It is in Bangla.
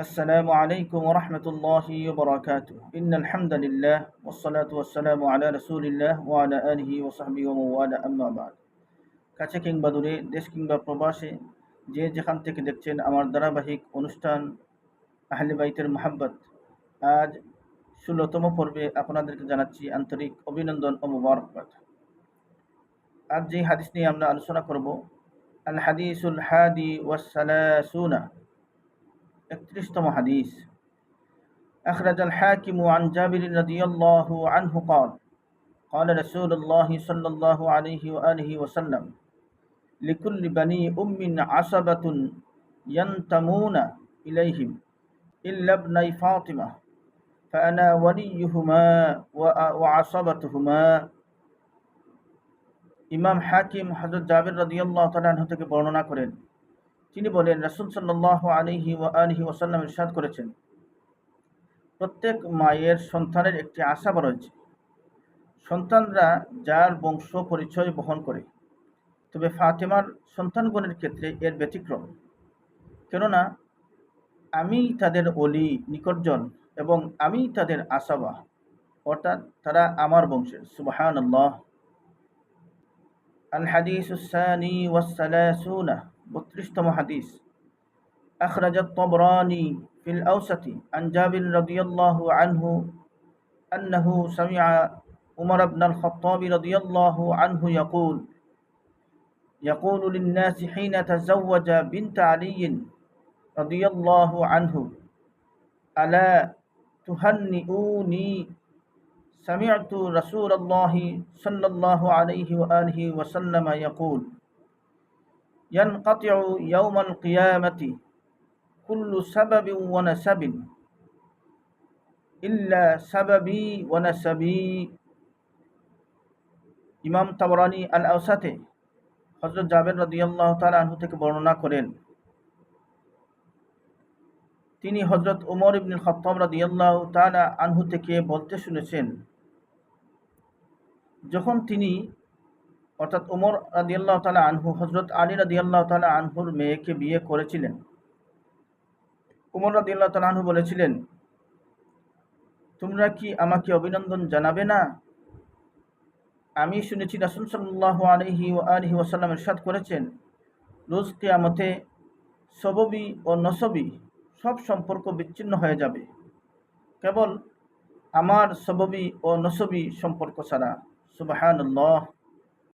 السلام عليكم ورحمة الله وبركاته إن الحمد لله والصلاة والسلام على رسول الله وعلى آله وصحبه ومن والاه أما بعد কাছে কিংবা দূরে দেশ কিংবা প্রবাসে যে যেখান থেকে দেখছেন আমার ধারাবাহিক অনুষ্ঠান আহলে বাইতের মোহাব্বত আজ ১৬তম পর্বে আপনাদেরকে জানাচ্ছি আন্তরিক অভিনন্দন ও মোবারকবাদ। আজ যে হাদিস নিয়ে আমরা আলোচনা করব আল হাদিসুল হাদি ওয়াস সালাসুনা ৩১তম হাদিস। أخرج الحاكم عن جابر رضي الله عنه قال قال رسول الله صلى الله عليه وآله وسلم لكل بني عصبة ينتمون إليهم إلا ابني فاطمة فأنا وليهما وعصبتهما। ইমাম হাকিম হযরত জাবির রাদিয়াল্লাহু তাআলা আনহু থেকে বর্ণনা করেন, তিনি বলেন রাসূল সাল্লাল্লাহু আলাইহি ওয়া আলিহি ওয়াসাল্লাম ইরশাদ করেছেন, প্রত্যেক মায়ের সন্তানের একটি আসাবা রয়েছে, সন্তানরা যার বংশ পরিচয় বহন করে। তবে ফাতেমার সন্তানগণের ক্ষেত্রে এর ব্যতিক্রম, কেননা আমি তাদের ওলি নিকটজন এবং আমি তাদের আসাবা, অর্থাৎ তারা আমার বংশের। সুবহানাল্লাহ। আল হাদিসুস সানি ওয়াস সালাসুনা ৩২তম হাদিস। আখরাজাত তাবরানী في الأوسط عن جابر رضي الله عنه أنه سمع عمر بن الخطاب رضي الله عنه يقول للناس حين تزوج بنت علي رضي الله عنه ألا تهنئوني سمعت رسول الله صلى الله عليه وآله وسلم يقول ينقطع يوم القيامة كل سبب ونسب إلا سببي ونسبي। ইমাম তাবরানী আল আওসাতে হযরত জাবের রাদিয়াল্লাহু তাআলা আনহু থেকে বর্ণনা করেন, তিনি হযরত ওমর ইবনুল খাত্তাব রাদিয়াল্লাহু তাআলা আনহু থেকে বলতে শুনেছেন, যখন তিনি অর্থাৎ ওমর রাদিয়াল্লাহু তাআলা আনহু হযরত আলী রাদিয়াল্লাহু তাআলা আনহুর মেয়েকে বিয়ে করেছিলেন, ওমর রাদিয়াল্লাহু তাআলা আনহু বলেছিলেন, তোমরা কি আমাকে অভিনন্দন জানাবে না? আমি শুনেছি রাসূল সাল্লাল্লাহু আলাইহি ওয়া আলিহি ওয়াসাল্লাম ইরশাদ করেছেন, রোজ কিয়ামতে সববী ও নসবী সব সম্পর্ক বিচ্ছিন্ন হয়ে যাবে, কেবল আমার সববী ও নসবী সম্পর্ক ছাড়া। সুবহানাল্লাহ।